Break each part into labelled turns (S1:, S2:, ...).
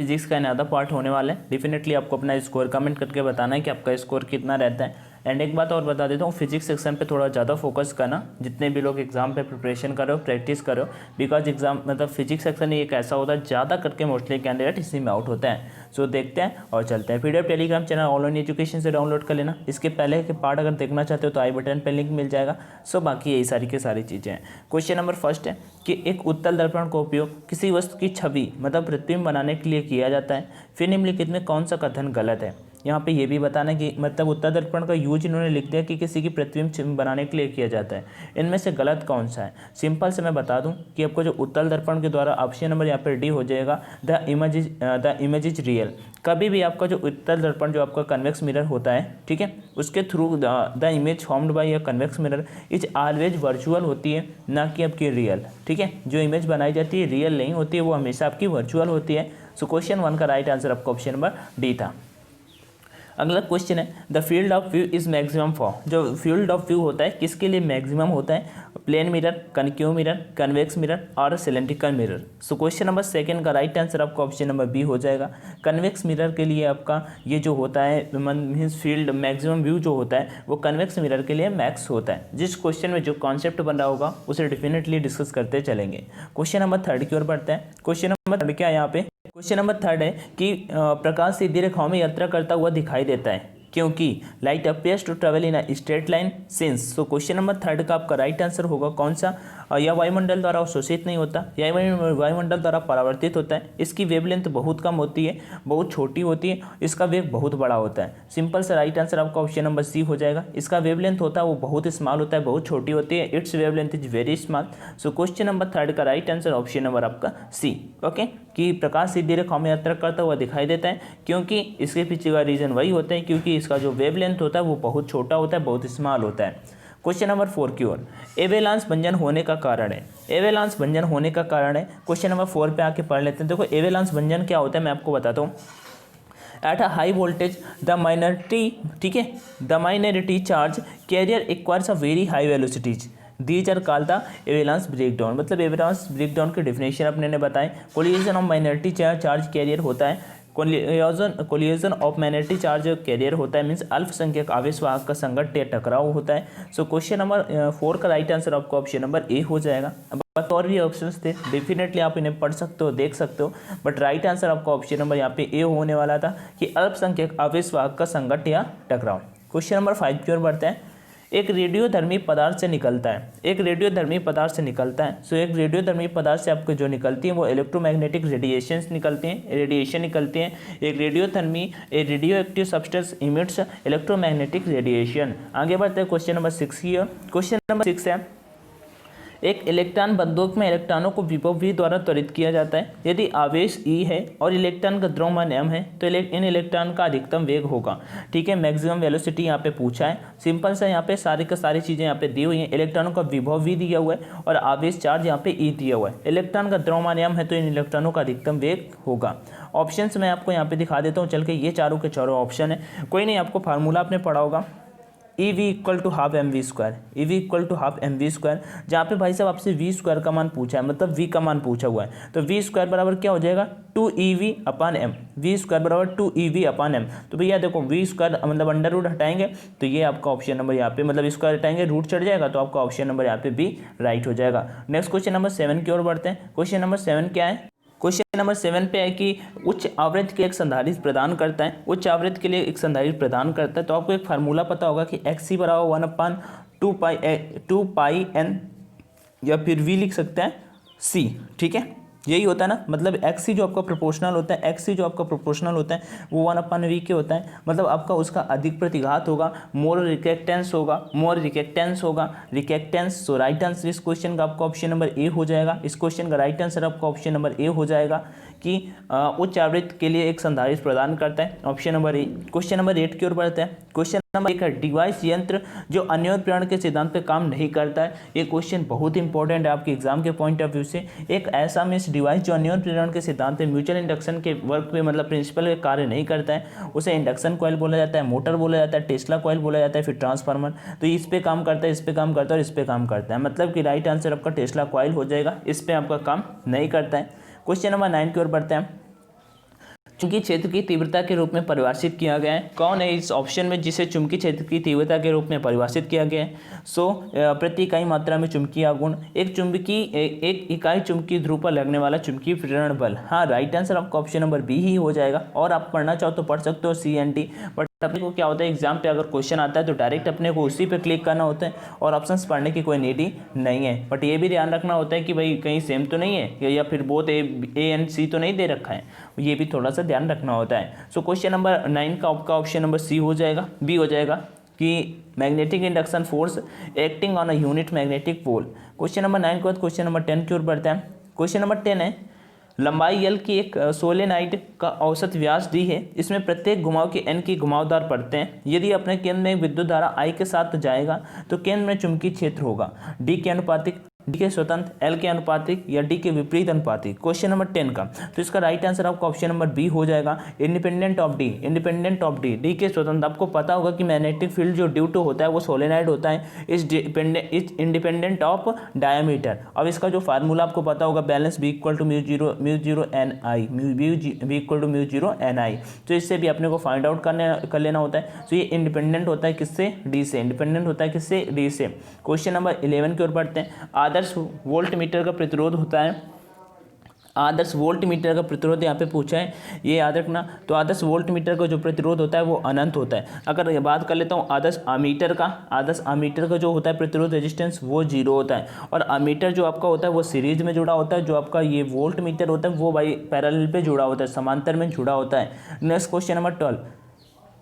S1: Physics का आधा part होने वाला है। डेफिनेटली आपको अपना स्कोर कमेंट करके बताना है कि आपका स्कोर कितना रहता है। एंड एक बात और बता देता हूँ, फिजिक्स सेक्शन पे थोड़ा ज़्यादा फोकस करना, जितने भी लोग एग्जाम पे प्रिपरेशन करो, प्रैक्टिस करो, बिकॉज एग्जाम मतलब फिजिक्स सेक्शन ही एक ऐसा होता है ज़्यादा करके मोस्टली कैंडिडेट इसी में आउट होता है। सो देखते हैं और चलते हैं। PDF Telegram channel online education से डाउनलोड कर लेना। इसके पहले के पार्ट अगर देखना चाहते हो तो आई बटन पर लिंक मिल जाएगा। सो बाकी यही सारी की सारी चीज़ें हैं। क्वेश्चन नंबर फर्स्ट है कि एक उत्तल दर्पण का उपयोग किसी वस्तु की छवि मतलब प्रतिबिंब बनाने के लिए किया जाता है, फिर निम्नलिखित में कौन सा कथन गलत है। यहाँ पे ये भी बताना कि मतलब उत्तल दर्पण का यूज इन्होंने लिख दिया कि किसी की प्रतिबिंब बनाने के लिए किया जाता है, इनमें से गलत कौन सा है। सिंपल से मैं बता दूं कि आपको जो उत्तल दर्पण के द्वारा ऑप्शन नंबर यहाँ पर डी हो जाएगा, द इमेज इज रियल। कभी भी आपका जो उत्तल दर्पण जो आपका कन्वेक्स मिरर होता है, ठीक है, उसके through the image formed by a convex mirror is always virtual होती है, ना कि आपकी रियल। ठीक है, जो इमेज बनाई जाती है रियल नहीं होती है, वो हमेशा आपकी वर्चुअल होती है। सो क्वेश्चन 1 का राइट आंसर आपका ऑप्शन नंबर डी था। अगला क्वेश्चन है the field of view is maximum for. जो फील्ड ऑफ व्यू होता है किसके लिए मैक्सिमम होता है, plane mirror, concave mirror, convex mirror और cylindrical mirror. So question number 2 का राइट आंसर आपका ऑप्शन नंबर बी हो जाएगा। कन्वेक्स मिरर के लिए आपका ये जो होता है मीन्स फील्ड मैक्सिमम व्यू जो होता है वो कन्वेक्स मिरर के लिए मैक्स होता है। जिस क्वेश्चन में जो कॉन्सेप्ट बन रहा होगा उसे डेफिनेटली डिस्कस करते चलेंगे। क्वेश्चन नंबर 3 की ओर बढ़ते हैं। क्वेश्चन नंबर 3 क्या है यहाँ पे, क्वेश्चन नंबर 3 है कि प्रकाश सीधी रेखाओं में यात्रा करता हुआ दिखाई देता है क्योंकि light appears to travel in a straight line since. So question number 3 का आपका राइट आंसर होगा कौन सा, या वायुमंडल द्वारा अवशोषित नहीं होता, या वायुमंडल द्वारा परावर्तित होता है, इसकी वेवलेंथ बहुत कम होती है, बहुत छोटी होती है, इसका वेग बहुत बड़ा होता है। सिंपल से राइट आंसर आपका ऑप्शन नंबर सी हो जाएगा। इसका वेवलेंथ होता है वो बहुत स्मॉल होता है, बहुत छोटी होती है, it's wavelength is very small. So question number 3 का राइट आंसर ऑप्शन नंबर आपका सी। ओके, कि प्रकाश सीधी रेखाओं में यात्रा करता हुआ दिखाई देता है क्योंकि इसके पीछे का रीजन वही होता है क्योंकि इसका जो वेवलेंथ होता है वो बहुत छोटा होता है, बहुत स्मॉल होता है। क्वेश्चन नंबर 4 की ओर, एवेलांस भंजन होने का कारण है। एवेलांस भंजन होने का कारण है, क्वेश्चन नंबर 4 पे आके पढ़ लेते हैं। देखो एवेलांस भंजन क्या होता है मैं आपको बताता हूँ। At a high voltage the minority, ठीक है, the minority charge carrier acquires a very high velocities, these are called the avalanche breakdown. मतलब एवेलांस ब्रेकडाउन की डेफिनेशन अपने ने बताए, collision of minority charge carrier होता है, collision of minority charge carrier होता है मीन्स अल्पसंख्यक आवेश वाहक का संघट्ट या टकराव होता है। सो क्वेश्चन नंबर 4 का राइट आंसर आपको ऑप्शन नंबर ए हो जाएगा। अब और भी ऑप्शंस थे, डेफिनेटली आप इन्हें पढ़ सकते हो, देख सकते हो, बट राइट आंसर आपका ऑप्शन नंबर यहाँ पे ए होने वाला था कि अल्पसंख्यक आवेश वाहक का संघट्ट या टकराव। क्वेश्चन नंबर 5 की ओर बढ़ते हैं। एक रेडियोधर्मी पदार्थ से निकलता है, एक रेडियोधर्मी पदार्थ से निकलता है। सो एक रेडियोधर्मी पदार्थ से आपको जो निकलती है वो इलेक्ट्रोमैग्नेटिक रेडिएशंस निकलती हैं, रेडिएशन निकलती हैं। एक रेडियोधर्मी a radioactive substance emits electromagnetic radiation. आगे बढ़ते हैं क्वेश्चन नंबर 6 की ओर। क्वेश्चन नंबर 6 है एक इलेक्ट्रॉन बंदूक में इलेक्ट्रॉनों को विभव v द्वारा त्वरित किया जाता है। यदि आवेश E है और इलेक्ट्रॉन का द्रव्यमान m है तो इन इलेक्ट्रॉन का अधिकतम वेग होगा। ठीक है, मैक्सिमम वेलोसिटी यहाँ पे पूछा है। सिंपल सा यहाँ पे सारी का सारी चीज़ें यहाँ पे दी हुई हैं। इलेक्ट्रॉनों का विभव v दिया हुआ है और आवेश चार्ज यहाँ पे E दिया हुआ है। इलेक्ट्रॉन का द्रव्यमान m है तो इन इलेक्ट्रॉनों का अधिकतम वेग होगा। ऑप्शन मैं आपको यहाँ पे दिखा देता हूँ चल के, ये चारों के चारों ऑप्शन है। कोई नहीं, आपको फार्मूला आपने पढ़ा होगा, E V equal to half M V square, E V equal to half M V square, जहाँ पे भाई साहब आपसे वी स्क्वायर का मान पूछा है, मतलब वी का मान पूछा हुआ है, तो वी स्क्वायर बराबर क्या हो जाएगा 2EV अपान एम, वी स्क्वायर बराबर 2EV अपान एम। तो भैया देखो वी स्क्वायर मतलब अंडर रूट हटाएंगे तो ये आपका ऑप्शन नंबर यहाँ पे मतलब स्क्वायर हटाएंगे रूट चढ़ जाएगा तो आपका ऑप्शन नंबर यहाँ पे बी राइट हो जाएगा। नेक्स्ट क्वेश्चन नंबर 7 की ओर बढ़ते हैं। क्वेश्चन नंबर 7 क्या है, क्वेश्चन नंबर 7 पे है कि उच्च आवृत्ति के एक संधारित्र प्रदान करता है, उच्च आवृत्ति के लिए एक संधारित्र प्रदान करता है। तो आपको एक फार्मूला पता होगा कि XC बराबर 1/2 पाई n या फिर V लिख सकते हैं C। ठीक है, यही होता है ना, मतलब XC जो आपका प्रोपोर्शनल होता है, XC जो आपका प्रोपोर्शनल होता है वो 1/V के होता है, मतलब आपका उसका अधिक प्रतिघात होगा, मोर रिकेक्टेंस होगा, मोर रिकेक्टेंस होगा, रिकेक्टेंस। सो राइट आंसर इस क्वेश्चन का आपका ऑप्शन नंबर ए हो जाएगा। इस क्वेश्चन का राइट आंसर आपका ऑप्शन नंबर ए हो जाएगा कि उच्च आवृत्ति के लिए एक संधारित्र प्रदान करता है, option number A. Question number 8 की ओर बढ़ते हैं। क्वेश्चन नंबर 1 है डिवाइस यंत्र जो अन्योन्य प्रेरण के सिद्धांत पे काम नहीं करता है। ये क्वेश्चन बहुत इंपॉर्टेंट है आपके एग्जाम के पॉइंट ऑफ व्यू से। एक ऐसा मीन्स डिवाइस जो अन्योन्य प्रेरण के सिद्धांत पे म्यूचुअल इंडक्शन के वर्क पे मतलब प्रिंसिपल के कार्य नहीं करता है, उसे इंडक्शन कॉइल बोला जाता है, मोटर बोला जाता है, टेस्ला कॉइल बोला जाता है, फिर ट्रांसफार्मर। तो इस पे काम करता है, इस पे काम करता है और इस पे काम करता है, मतलब कि राइट आंसर आपका टेस्ला कॉइल हो जाएगा, इस पे आपका काम नहीं करता है। क्वेश्चन नंबर 9 की ओर बढ़ते हैं। चुंबकीय क्षेत्र की तीव्रता के रूप में परिभाषित किया गया है। कौन है इस ऑप्शन में जिसे चुंबकीय क्षेत्र की तीव्रता के रूप में परिभाषित किया गया है? प्रति इकाई मात्रा में चुंबकीय आघूर्ण, एक इकाई चुंबकीय ध्रुव पर लगने वाला चुंबकीय प्रेरण बल। हाँ, राइट आंसर आपका ऑप्शन नंबर बी ही हो जाएगा। और आप पढ़ना चाहो तो पढ़ सकते हो CNT, बट अपने को क्या होता है एग्जाम पे अगर क्वेश्चन आता है तो डायरेक्ट अपने को उसी पे क्लिक करना होता है और ऑप्शंस पढ़ने की कोई नीड ही नहीं है। बट ये भी ध्यान रखना होता है कि भाई कहीं सेम तो नहीं है या फिर बोथ ए एंड सी तो नहीं दे रखा है, ये भी थोड़ा सा ध्यान रखना होता है। सो क्वेश्चन नंबर 9 का आपका ऑप्शन नंबर सी हो जाएगा, बी हो जाएगा कि magnetic induction force acting on a unit magnetic pole. Question number 9 के बाद क्वेश्चन नंबर 10 की ओर बढ़ता है। क्वेश्चन नंबर 10 है, लंबाई L की एक सोलेनाइड का औसत व्यास डी है, इसमें प्रत्येक घुमाव के N की घुमावदार पड़ते हैं। यदि अपने केंद्र में विद्युत धारा I के साथ जाएगा तो केंद्र में चुंबकीय क्षेत्र होगा D के अनुपातिक, D के स्वतंत्र, L के अनुपातिक या D के विपरीत अनुपातिक। क्वेश्चन नंबर 10 का तो इसका राइट आंसर आपका ऑप्शन नंबर बी हो जाएगा, इंडिपेंडेंट ऑफ डी, D के स्वतंत्र। आपको पता होगा कि मैग्नेटिक फील्ड जो ड्यू टू होता है वो सोलेनाइड होता है, इस इंडिपेंडेंट ऑफ डायमीटर। अब इसका जो फार्मूला आपको पता होगा, balance B equal to mu zero N I, B equal to mu zero N I. तो इससे भी अपने को फाइंड आउट कर लेना होता है। तो ये इंडिपेंडेंट होता है किससे? डी से। इंडिपेंडेंट होता है किससे? डी से। क्वेश्चन नंबर 11 की ओर बढ़ते हैं। आदर्श वोल्ट मीटर का प्रतिरोध होता है, आदर्श वोल्ट मीटर का प्रतिरोध यहाँ पे पूछा है, ये याद रखना। तो आदर्श वोल्ट मीटर का जो प्रतिरोध होता है वो अनंत होता है। अगर ये बात कर लेता हूँ आदर्श अमीटर का जो होता है प्रतिरोध रेजिस्टेंस वो 0 होता है। और अमीटर जो आपका होता है वो सीरीज में जुड़ा होता है, जो आपका ये वोल्ट मीटर होता है वो भाई पैरेलल पे जुड़ा होता है, समांतर में जुड़ा होता है। नेक्स्ट क्वेश्चन नंबर 12,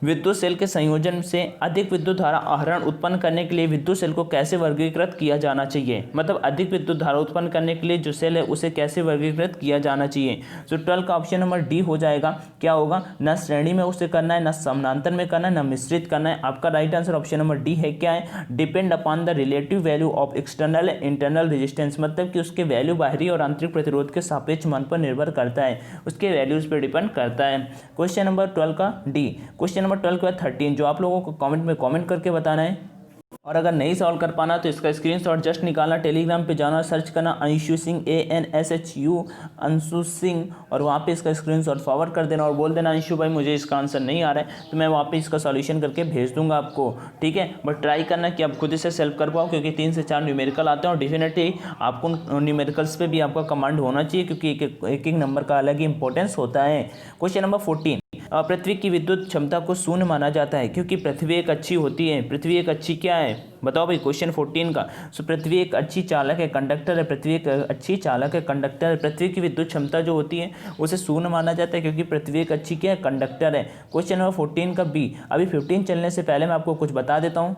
S1: विद्युत सेल के संयोजन से अधिक विद्युत धारा आहरण उत्पन्न करने के लिए विद्युत सेल को कैसे वर्गीकृत किया जाना चाहिए? मतलब अधिक विद्युत धारा उत्पन्न करने के लिए जो सेल है उसे कैसे वर्गीकृत किया जाना चाहिए? तो 12 का ऑप्शन नंबर डी हो जाएगा। क्या होगा? न श्रेणी में उसे करना है, न समानांतर में करना है, न मिश्रित करना है। आपका right answer option number D है। क्या है? Depend upon the relative value of external internal resistance, मतलब कि उसके वैल्यू बाहरी और आंतरिक प्रतिरोध के सापेक्ष मान पर निर्भर करता है, उसके वैल्यूज पर डिपेंड करता है। क्वेश्चन नंबर 12 का डी। क्वेश्चन नंबर 12 के बाद 13 जो आप लोगों को कमेंट में कमेंट करके बताना है। और अगर नहीं सॉल्व कर पाना तो इसका स्क्रीनशॉट जस्ट निकालना, टेलीग्राम पे जाना, सर्च करना अंशु सिंह ANSHU अंशु सिंह, और वहाँ पे इसका स्क्रीनशॉट फॉरवर्ड कर देना और बोल देना अंशु भाई मुझे इसका आंसर नहीं आ रहा है, तो मैं वहाँ पे इसका सॉल्यूशन करके भेज दूंगा आपको। ठीक है, बट ट्राई करना कि आप खुद इसे सेल्फ कर पाओ, क्योंकि 3 से 4 न्यूमेरिकल आते हैं और डेफिनेटली आपको न्यूमेरिकल्स पे भी आपका कमांड होना चाहिए, क्योंकि एक एक नंबर का अलग ही इंपॉर्टेंस होता है। क्वेश्चन नंबर 14, पृथ्वी की विद्युत क्षमता को शून्य माना जाता है क्योंकि पृथ्वी एक अच्छी होती है। पृथ्वी एक अच्छी क्या है बताओ भाई? क्वेश्चन 14 का। सो पृथ्वी एक अच्छी चालक है, कंडक्टर है। पृथ्वी एक अच्छी चालक है, कंडक्टर है। पृथ्वी की विद्युत क्षमता जो होती है उसे शून्य माना जाता है क्योंकि पृथ्वी एक अच्छी क्या है? कंडक्टर है। क्वेश्चन नंबर 14 का बी। अभी 15 चलने से पहले मैं आपको कुछ बता देता हूँ।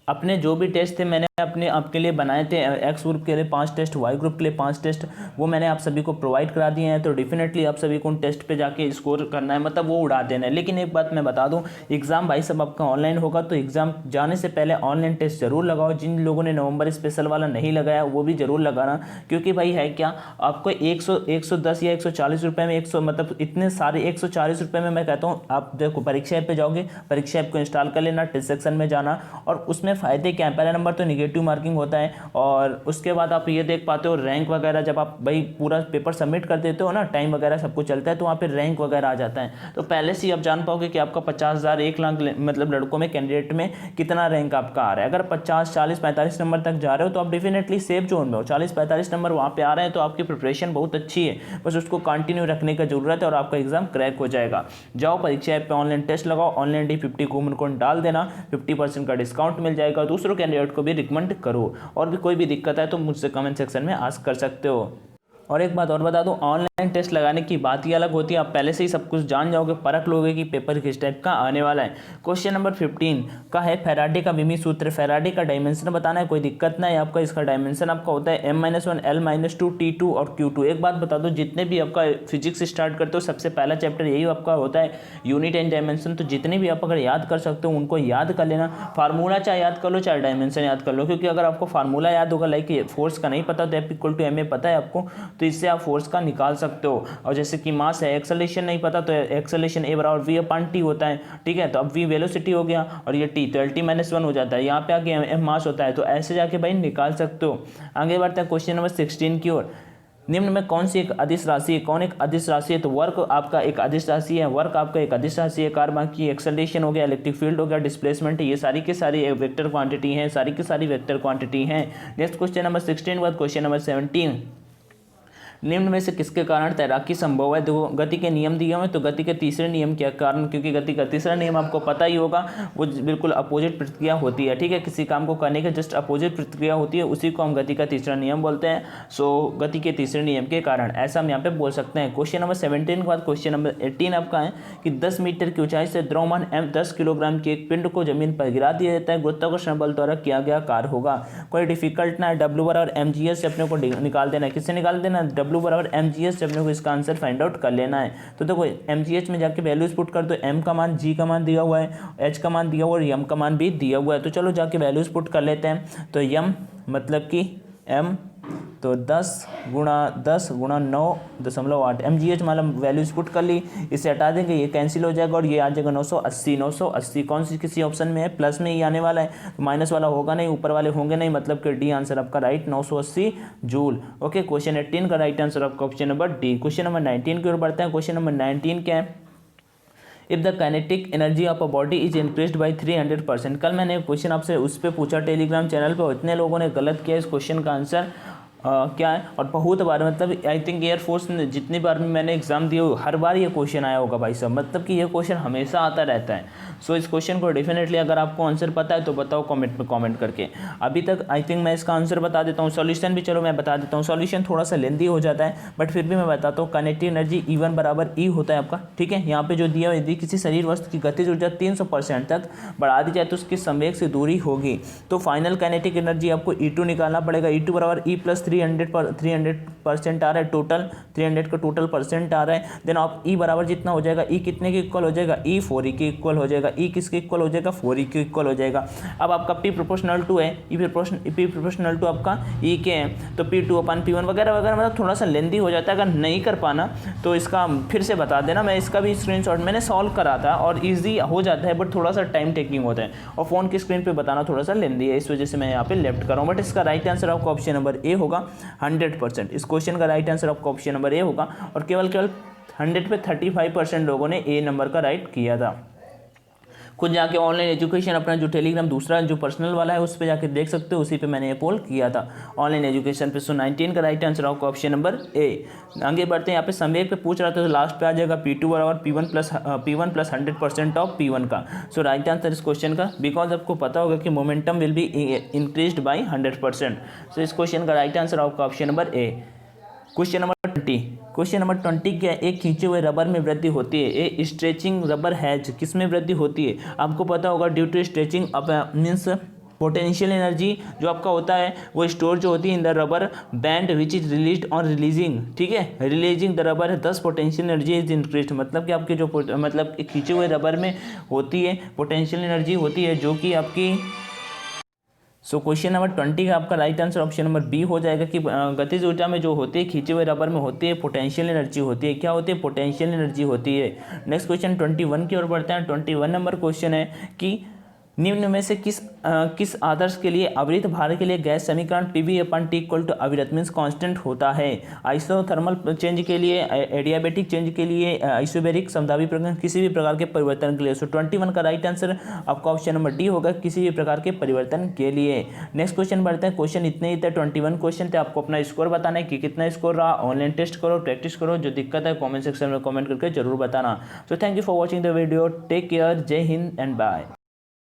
S1: अपने जो भी टेस्ट थे मैंने आपके लिए बनाए थे, एक्स ग्रुप के लिए 5 टेस्ट, वाई ग्रुप के लिए 5 टेस्ट, वो मैंने आप सभी को प्रोवाइड करा दिए हैं। तो डेफिनेटली आप सभी को उन टेस्ट पे जाके स्कोर करना है, मतलब वो उड़ा देना है। लेकिन एक बात मैं बता दूं, एग्जाम भाई सब आपका ऑनलाइन होगा, तो एग्जाम जाने से पहले ऑनलाइन टेस्ट जरूर लगाओ। जिन लोगों ने नवंबर स्पेशल वाला नहीं लगाया वो भी जरूर लगाना, क्योंकि भाई है क्या, आपको 110 या 140 रुपये में 100 मतलब इतने सारे 140 रुपये में मैं कहता हूँ आप देखो परीक्षा ऐप पे जाओगे, परीक्षा ऐप को इंस्टॉल कर लेना, टेस्ट सेक्शन में जाना, और उसमें फ़ायदे क्या है? पहला नंबर तो निगेटिव मार्किंग होता है, और उसके बाद आप ये देख पाते हो रैंक वगैरह, जब आप भाई पूरा पेपर सबमिट कर देते हो ना, टाइम वगैरह सब कुछ चलता है, तो वहाँ पे रैंक वगैरह आ जाता है। तो पहले से ही आप जान पाओगे कि आपका 50,000 1 लाख मतलब लड़कों में, कैंडिडेट में कितना रैंक आपका आ रहा है। अगर 50, 40, 45 नंबर तक जा रहे हो तो आप डेफिनेटली सेफ जोन में हो। 40, 45 नंबर वहाँ पे आ रहे हैं तो आपकी प्रिपरेशन बहुत अच्छी है, बस उसको कंटिन्यू रखने की जरूरत है और आपका एग्जाम क्रैक हो जाएगा। जाओ परीक्षा ऐप पे ऑनलाइन टेस्ट लगाओ, ऑनलाइन D50 कूपन कोड डाल देना, 50% का डिस्काउंट मिल जाएगा। दूसरों कैंडिडेट को भी रिकमेंड करो, और भी कोई भी दिक्कत है तो मुझसे कमेंट सेक्शन में आस्क कर सकते हो। और एक बात और बता दूं, ऑनलाइन टेस्ट लगाने की बात ही अलग होती है। आप पहले से ही सब कुछ जान जाओगे, परख लोगे कि पेपर किस टाइप का आने वाला है। क्वेश्चन नंबर 15 का है फैराडे का विमी सूत्र। फैराडे का डायमेंशन बताना है, कोई दिक्कत ना है आपका। इसका डायमेंशन आपका होता है M-1 L-2 T2 और Q2। एक बात बता दो, जितने भी आपका फिजिक्स स्टार्ट करते हो सबसे पहला चैप्टर यही आपका होता है, यूनिट एंड डायमेंशन। तो जितने भी आप अगर याद कर सकते हो उनको याद कर लेना। फार्मूला चाहे याद कर लो चाहे डायमेंशन याद कर लो, क्योंकि अगर आपको फार्मूला याद होगा, लाइक फोर्स का नहीं पता तो F=ma पता है आपको, तो इससे आप फोर्स का निकाल सकते हो। और जैसे कि मास है, एक्सेलरेशन नहीं पता तो एक्सेलरेशन A बराबर V/T होता है। ठीक है, तो अब V वेलोसिटी हो गया और ये T तो LT-1 हो जाता है। यहाँ पे आगे M मास होता है, तो ऐसे जाके भाई निकाल सकते हो। आगे बढ़ते हैं क्वेश्चन नंबर 16 की ओर। निम्न में कौन सी एक अदिश राशि है? कौन एक अदिश राशि है? तो वर्क आपका एक अदिश राशि है, वर्क आपका एक अदिश राशि है। कार्बन की एक्सेलरेशन हो गया, इलेक्ट्रिक फील्ड हो गया, डिस्प्लेसमेंट है, ये सारी की सारी वेक्टर क्वांटिटी हैं, सारी की सारी वेक्टर क्वांटिटी हैं। नेक्स्ट क्वेश्चन नंबर 16 बाद क्वेश्चन नंबर 17, निम्न में से किसके कारण तैराकी संभव है? देखो गति के नियम दिए हुए हैं, तो गति के तीसरे नियम के कारण, क्योंकि गति का तीसरा नियम आपको पता ही होगा, वो बिल्कुल अपोजिट प्रतिक्रिया होती है, ठीक है, किसी काम को करने के जस्ट अपोजिट प्रतिक्रिया होती है, उसी को हम गति का तीसरा नियम बोलते हैं। सो गति के तीसरे नियम के कारण ऐसा हम यहाँ पे बोल सकते हैं। क्वेश्चन नंबर 17 के बाद क्वेश्चन नंबर 18 आपका है कि 10 मीटर की ऊंचाई से द्रव्यमान m 10 किलोग्राम के एक पिंड को जमीन पर गिरा दिया जाता है, गुरुत्वाकर्षण बल द्वारा किया गया कार्य होगा। कोई डिफिकल्ट ना है, W बराबर mgs से अपने को निकाल देना है। किससे निकाल देना है? W बराबर mgs से अपने को इसका आंसर फाइंड आउट कर लेना है। तो देखो mgh में जाके वैल्यूज पुट कर दो, m का मान, g का मान दिया हुआ है, h का मान दिया हुआ है और m का मान भी दिया हुआ है। तो चलो जाके वैल्यूज पुट कर लेते हैं। तो m मतलब कि m तो 10 गुणा 9.8 mgh मतलब वैल्यूज पुट कर ली, इसे हटा देंगे, ये कैंसिल हो जाएगा और ये आ जाएगा 980 कौन सी किसी ऑप्शन में है? प्लस में ही आने वाला है, तो माइनस वाला होगा नहीं, ऊपर वाले होंगे नहीं, मतलब कि डी आंसर आपका राइट 980 जूल। ओके, क्वेश्चन 18 का राइट आंसर आपका option number D. Question number 19 की ओर बढ़ते हैं। क्वेश्चन नंबर 19 क्या है? If the kinetic energy of a body is increased by 300%। कल मैंने क्वेश्चन आपसे उस पर पूछा टेलीग्राम चैनल पर, इतने लोगों ने गलत किया। इस क्वेश्चन का आंसर क्या है? और बहुत बार, मतलब आई थिंक एयरफोर्स ने जितनी बार भी मैंने एग्जाम दिए हर बार ये क्वेश्चन आया होगा भाई साहब, मतलब कि ये क्वेश्चन हमेशा आता रहता है। सो इस क्वेश्चन को डेफिनेटली अगर आपको आंसर पता है तो बताओ कमेंट में कमेंट करके। अभी तक आई थिंक मैं इसका आंसर बता देता हूँ, सॉल्यूशन भी चलो मैं बता देता हूँ। सॉल्यूशन थोड़ा सा लेंदी हो जाता है बट फिर भी मैं बताता हूँ। काइनेटिक एनर्जी E1 बराबर E होता है आपका, ठीक है। यहाँ पे जो दिया हुआ, यदि किसी शरीर वस्तु की गतिज ऊर्जा 300% तक बढ़ा दी जाए तो उसकी संवेग से दूरी होगी, तो फाइनल काइनेटिक एनर्जी आपको E2 निकालना पड़ेगा। E2 बराबर E प्लस 300% आ रहा है, टोटल 300 का टोटल परसेंट आ रहा है। देन आप E बराबर जितना हो जाएगा, E कितने के इक्वल हो जाएगा? E 4E के इक्वल हो जाएगा। E किसके इक्वल हो जाएगा? 4E के इक्वल हो जाएगा। अब आपका P प्रोपोर्शनल टू है, P प्रोपोर्शनल टू आपका E के हैं, तो P2 अपन P1 वगैरह वगैरह, मतलब थोड़ा सा लेंदी हो जाता है। अगर नहीं कर पाना तो इसका फिर से बता देना, मैं इसका भी स्क्रीनशॉट मैंने सॉल्व करा था और ईजी हो जाता है बट थोड़ा सा टाइम टेकिंग होता है और फ़ोन की स्क्रीन पर बताना थोड़ा सा लेंदी है, इस वजह से मैं यहाँ पे लेफ्ट कर रहा हूँ। बट इसका राइट आंसर आपका ऑप्शन नंबर ए होगा 100%। इस क्वेश्चन का राइट आंसर आपका ऑप्शन नंबर ए होगा और केवल 100 पे 35% लोगों ने ए नंबर का राइट किया था। खुद जाके ऑनलाइन एजुकेशन अपना जो टेलीग्राम दूसरा जो पर्सनल वाला है उस पर जाके देख सकते हो, उसी पे मैंने ये पोल किया था ऑनलाइन एजुकेशन पे। सो 19 का राइट आंसर आपका ऑप्शन नंबर ए। आगे बढ़ते हैं, यहाँ पे संवेग पे पूछ रहा था तो लास्ट पे आ जाएगा P2 बराबर P1 प्लस 100% ऑफ P1 का। सो राइट आंसर इस क्वेश्चन का, बिकॉज आपको पता होगा कि momentum will be increased by 100%। सो इस क्वेश्चन का राइट आंसर आपका option number A. Question number 20 क्या है? एक खींचे हुए रबर में वृद्धि होती है। ए स्ट्रेचिंग रबर हैज किस में वृद्धि होती है? आपको पता होगा due to stretching means potential energy जो आपका होता है वो स्टोर जो होती है in the rubber band which is released on releasing, ठीक है, रिलीजिंग द रबर है 10 पोटेंशियल एनर्जी इज इंक्रीज्ड, मतलब कि आपके जो मतलब खींचे हुए रबर में होती है पोटेंशियल एनर्जी होती है जो कि आपकी। सो क्वेश्चन नंबर 20 का आपका right answer option number B हो जाएगा कि गतिज ऊर्जा में जो होती है खींचे हुए रबर में होती है पोटेंशियल एनर्जी होती है। क्या होती है? पोटेंशियल एनर्जी होती है। नेक्स्ट क्वेश्चन 21 की ओर बढ़ते हैं। 21 नंबर क्वेश्चन है कि निम्न में से किस आदर्श के लिए अविरत भार के लिए गैस समीकरण PV/T इक्वल टू अविरत मीन्स कांस्टेंट होता है? आइसोथर्मल चेंज के लिए, एडियाबेटिक चेंज के लिए, आइसोबेरिक समदाबी प्रकार किसी भी प्रकार के परिवर्तन के लिए। सो 21 का राइट आंसर आपका ऑप्शन नंबर डी होगा, किसी भी प्रकार के परिवर्तन के लिए। नेक्स्ट क्वेश्चन बढ़ते हैं। क्वेश्चन इतने ही थे, 21 क्वेश्चन थे। आपको अपना स्कोर बताना है कि कितना स्कोर रहा। ऑनलाइन टेस्ट करो, प्रैक्टिस करो, जो दिक्कत है कॉमेंट सेक्शन में कॉमेंट करके जरूर बताना। So thank you for watching the video, take care, जय हिंद एंड बाय।